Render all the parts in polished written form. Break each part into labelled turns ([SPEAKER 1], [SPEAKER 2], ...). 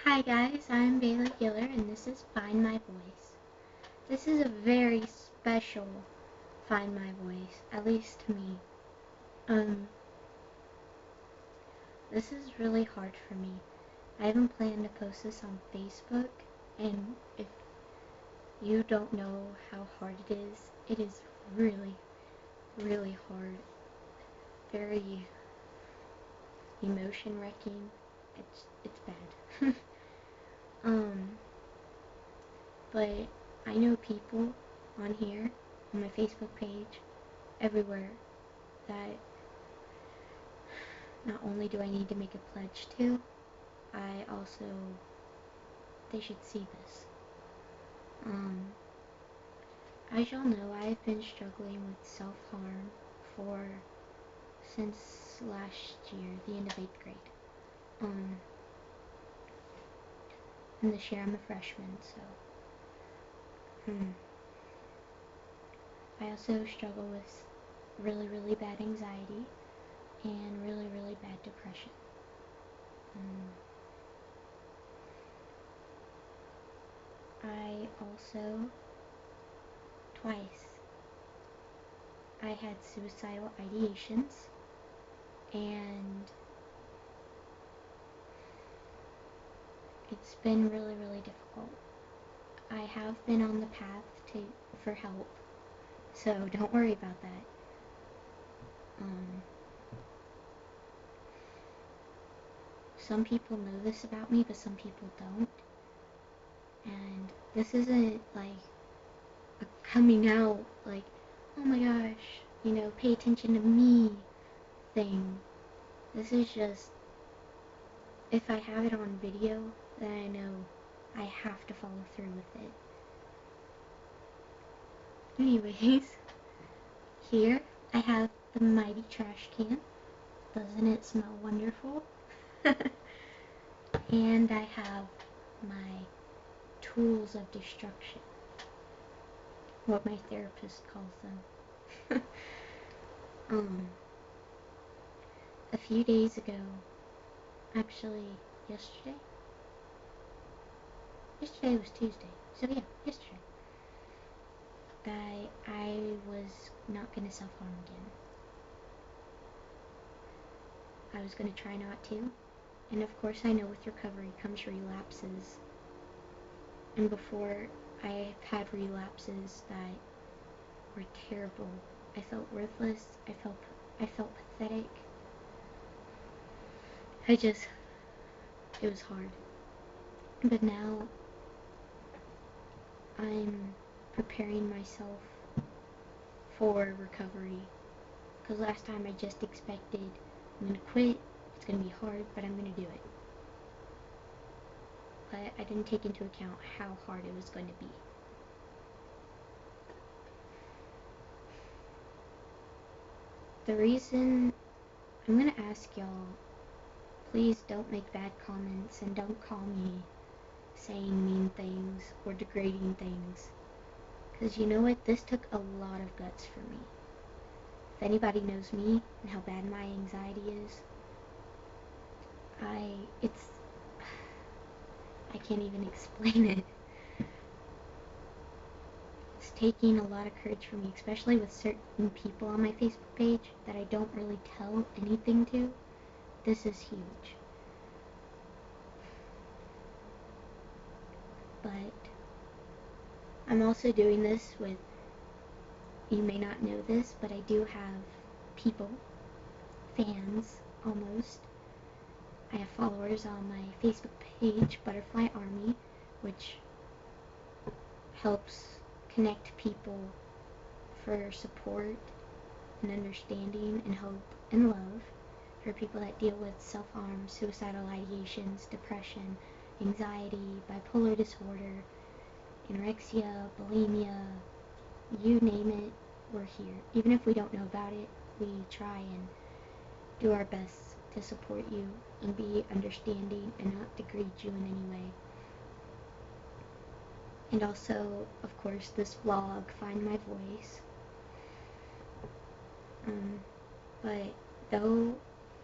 [SPEAKER 1] Hi guys, I'm Bayleigh Giller and this is Find My Voice. This is a very special Find My Voice, at least to me. This is really hard for me. I haven't planned to post this on Facebook, and if you don't know how hard it is really, really hard. Very emotion wrecking. It's bad. But I know people on here, on my Facebook page, everywhere, that not only do I need to make a pledge to, they should see this. As y'all know, I've been struggling with self-harm since last year, the end of 8th grade. And this year I'm a freshman, so I also struggle with really, really bad anxiety and really, really bad depression. I also, twice, I had suicidal ideations, and it's been really, really difficult. I have been on the path for help, so don't worry about that. Some people know this about me, but some people don't. And this isn't like a coming out, like, oh my gosh, pay attention to me thing. This is just, if I have it on video, then I know I have to follow through with it. Anyways, here I have the mighty trash can. Doesn't it smell wonderful? And I have my tools of destruction, what my therapist calls them. A few days ago, actually yesterday was Tuesday, so yeah, yesterday, that I was not going to self-harm again. I was going to try not to, and of course I know with recovery comes relapses, and before I've had relapses that were terrible. I felt worthless, I felt pathetic. It was hard. But now I'm preparing myself for recovery, because last time I just expected, I'm going to quit, it's going to be hard, but I'm going to do it. But I didn't take into account how hard it was going to be. The reason I'm going to ask y'all, please don't make bad comments and don't call me saying mean things or degrading things, because you know what, this took a lot of guts for me. If anybody knows me and how bad my anxiety is, I can't even explain it. It's taking a lot of courage for me, especially with certain people on my Facebook page that I don't really tell anything to. This is huge. But I'm also doing this with, you may not know this, but I do have people, fans almost. I have followers on my Facebook page, Butterfly Army, which helps connect people for support and understanding and hope and love for people that deal with self-harm, suicidal ideations, depression, anxiety, bipolar disorder, anorexia, bulimia, you name it, we're here. Even if we don't know about it, we try and do our best to support you and be understanding and not degrade you in any way. And also, of course, this vlog, Find My Voice. But though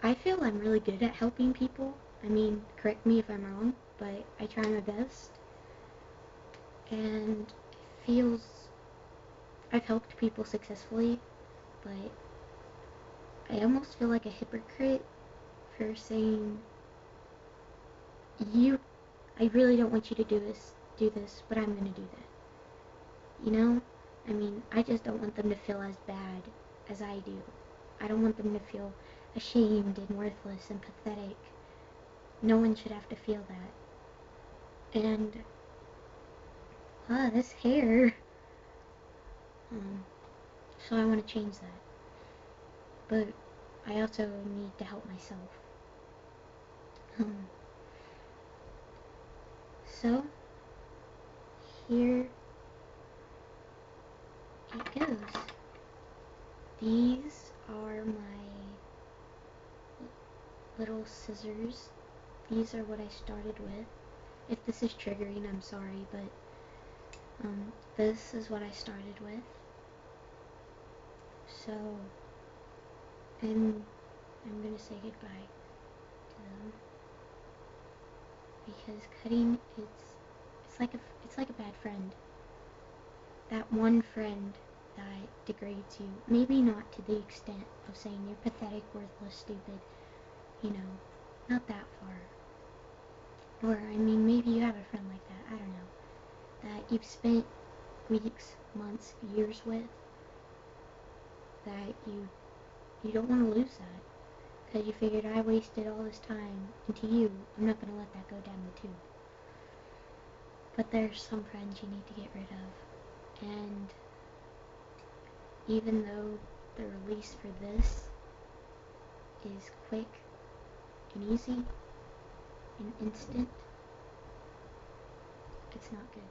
[SPEAKER 1] I feel I'm really good at helping people, I mean, correct me if I'm wrong, but I try my best, and it feels, I've helped people successfully, but I almost feel like a hypocrite for saying, I really don't want you to do this, but I'm gonna do that. You know? I mean, I just don't want them to feel as bad as I do. I don't want them to feel ashamed and worthless and pathetic. No one should have to feel that. And, this hair. So I want to change that. But I also need to help myself. So, here it goes. These are my little scissors. These are what I started with. If this is triggering, I'm sorry, but this is what I started with. So, I'm gonna say goodbye to them, because cutting, it's like a bad friend. That one friend that degrades you. Maybe not to the extent of saying you're pathetic, worthless, stupid, you know, not that far. Or, I mean, maybe you have a friend like that, I don't know, that you've spent weeks, months, years with, that you don't want to lose that, because you figured, I wasted all this time, and to you, I'm not going to let that go down the tube. But there's some friends you need to get rid of, and even though the release for this is quick and easy and instant, it's not good.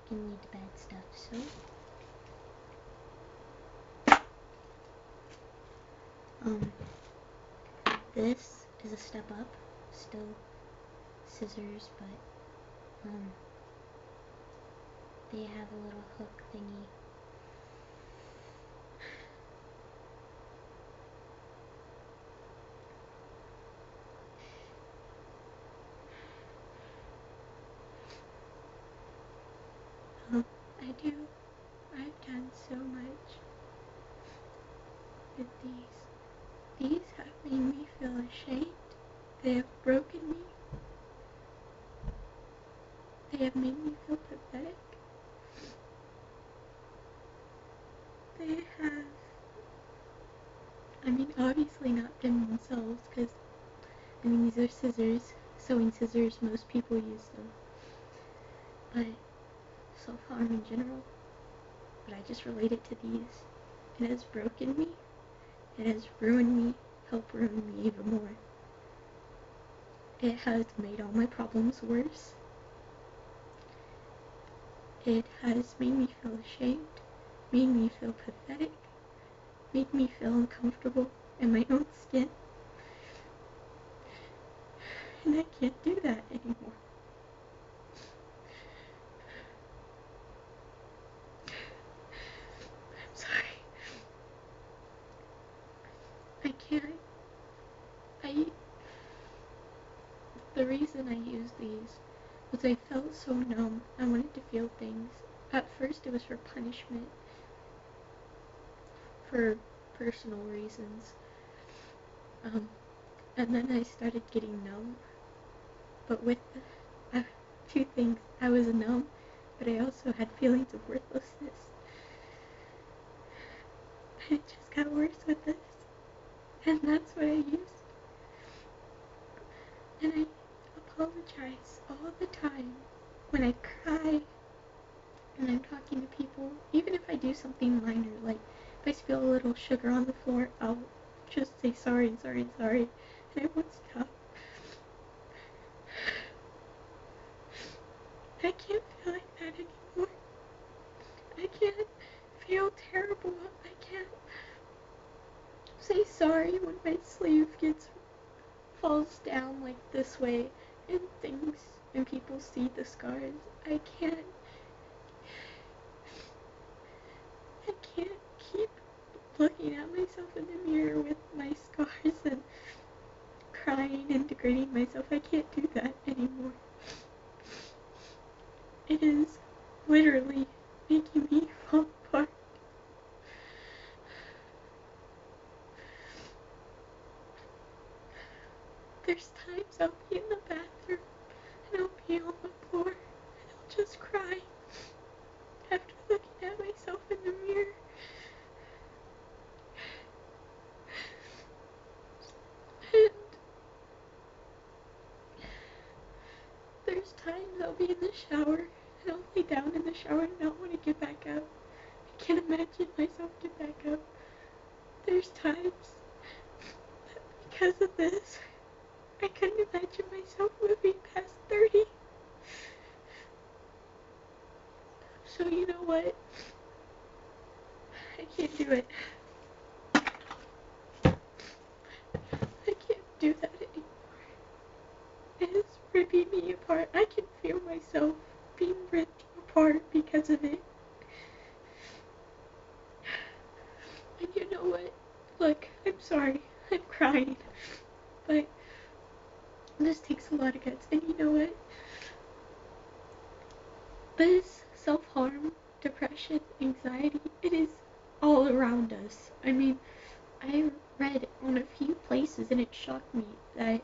[SPEAKER 1] It can lead to bad stuff, so this is a step up, still scissors, but they have a little hook thingy. I've done so much with these. These have made me feel ashamed. They have broken me. They have made me feel pathetic. They have, I mean, obviously not them themselves, because, I mean, these are scissors, sewing scissors, most people use them. But self-harm in general, but I just relate it to these. It has broken me. It has ruined me, helped ruin me even more. It has made all my problems worse. It has made me feel ashamed, made me feel pathetic, made me feel uncomfortable in my own skin. And I can't do that anymore. I'm sorry. I can't. The reason I used these was I felt so numb. I wanted to feel things. At first it was for punishment, for personal reasons. And then I started getting numb. But with two things, I was numb, but I also had feelings of worthlessness. And it just got worse with this. And that's what I used. And I apologize all the time when I cry and I'm talking to people. Even if I do something minor, like if I spill a little sugar on the floor, I'll just say sorry and sorry and sorry, and it won't stop. I can't feel like that anymore. I can't feel terrible. I can't say sorry when my sleeve falls down like this way and people see the scars. I can't keep looking at myself in the mirror with my scars and crying and degrading myself. I can't do that anymore. It is literally making me fall apart. There's times I'll be in the bathroom and I'll be on the floor and I'll just cry after looking at myself in the mirror. And there's times I'll be in the shower and I'll lay down in the shower and not want to get back up. I can't imagine myself get back up. There's times that because of this, I couldn't imagine myself moving past 30. So you know what? I can't do it. I can't do that anymore. It is ripping me apart. I can feel myself being ripped apart because of it. And you know what? Look, I'm sorry. I'm crying. But this takes a lot of guts. And you know what? This self-harm, depression, anxiety, it is all around us. I mean, I read on a few places and it shocked me that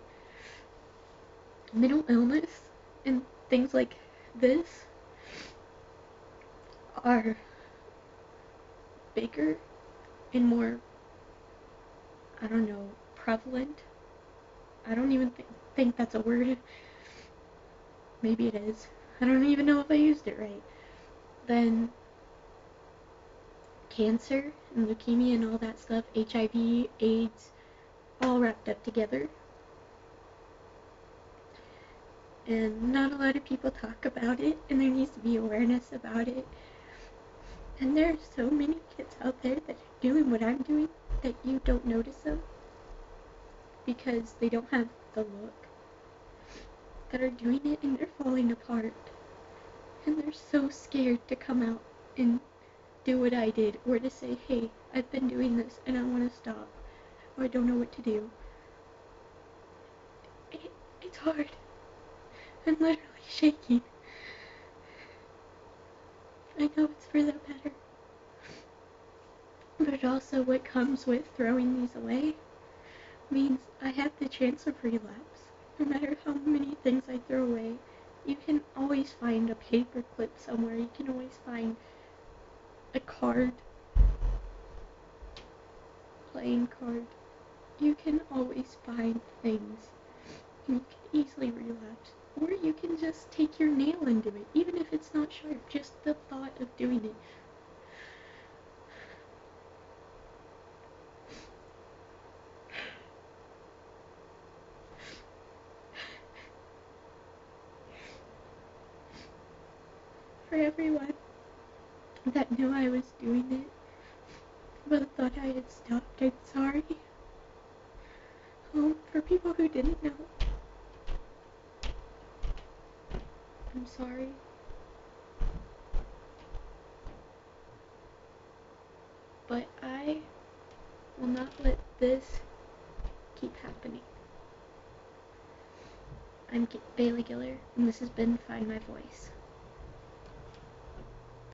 [SPEAKER 1] mental illness and things like this are bigger and more, I don't know, prevalent. I don't even think that's a word. Maybe it is. I don't even know if I used it right. Then cancer and leukemia and all that stuff, HIV, AIDS, all wrapped up together. And not a lot of people talk about it, and there needs to be awareness about it. And there are so many kids out there that are doing what I'm doing that you don't notice them because they don't have the look, that are doing it and they're falling apart. And they're so scared to come out and do what I did, or to say, hey, I've been doing this and I want to stop, or I don't know what to do. It's hard. I'm literally shaking. I know it's for the better. But also what comes with throwing these away means I have the chance of relapse. No matter how many things I throw away, you can always find a paper clip somewhere. You can always find a card, playing card. You can always find things. You can easily relapse. Or you can just take your nail and do it, even if it's not sharp. Just the thought of doing it. For everyone that knew I was doing it, but thought I had stopped, I'm sorry. For people who didn't know, I'm sorry. But I will not let this keep happening. I'm Bayleigh Giller, and this has been Find My Voice.